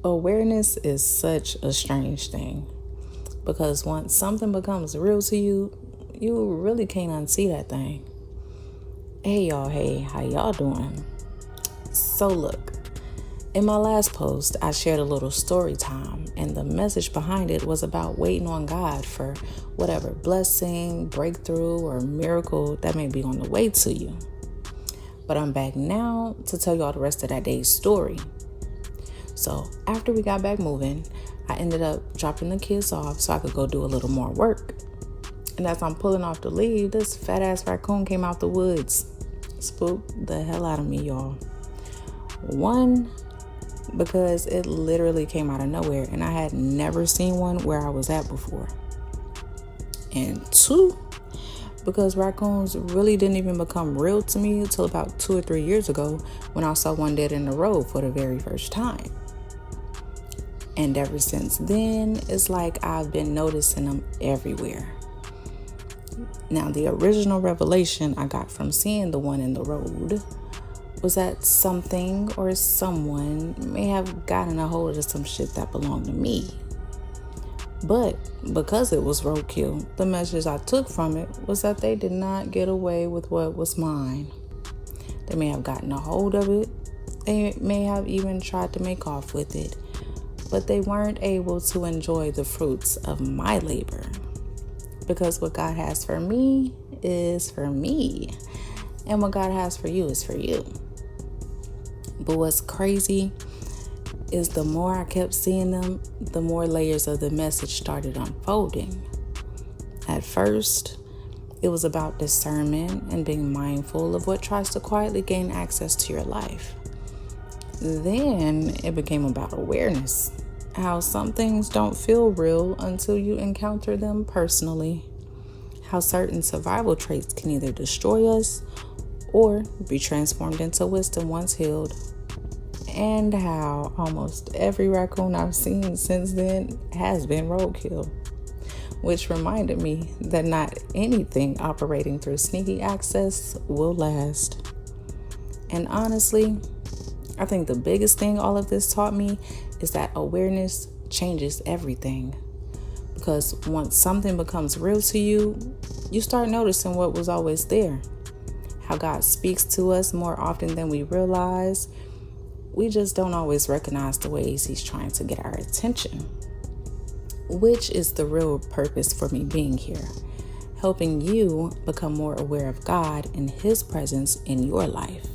Awareness is such a strange thing because once something becomes real to you, you really can't unsee that thing. Hey, how y'all doing? So look, in my last post, I shared a little story time, and the message behind it was about waiting on God for whatever blessing, breakthrough, or miracle that may be on the way to you. But I'm back now to tell y'all the rest of that day's story. So after we got back moving, I ended up dropping the kids off so I could go do a little more work. And as I'm pulling off to leave, this fat ass raccoon came out the woods. Spooked the hell out of me, y'all. One, because it literally came out of nowhere and I had never seen one where I was at before. And two, because raccoons really didn't even become real to me until about 2 or 3 years ago when I saw one dead in the road for the very first time. And ever since then, it's like I've been noticing them everywhere. Now, the original revelation I got from seeing the one in the road was that something or someone may have gotten a hold of some shit that belonged to me. But because it was roadkill, the message I took from it was that they did not get away with what was mine. They may have gotten a hold of it. They may have even tried to make off with it. But they weren't able to enjoy the fruits of my labor. Because what God has for me is for me. And what God has for you is for you. But what's crazy is the more I kept seeing them, the more layers of the message started unfolding. At first, it was about discernment and being mindful of what tries to quietly gain access to your life. Then it became about awareness, how some things don't feel real until you encounter them personally, how certain survival traits can either destroy us or be transformed into wisdom once healed, and how almost every raccoon I've seen since then has been roadkill, which reminded me that not anything operating through sneaky access will last. And honestly, I think the biggest thing all of this taught me is that awareness changes everything. Because once something becomes real to you, you start noticing what was always there. How God speaks to us more often than we realize. We just don't always recognize the ways He's trying to get our attention. Which is the real purpose for me being here. Helping you become more aware of God and His presence in your life.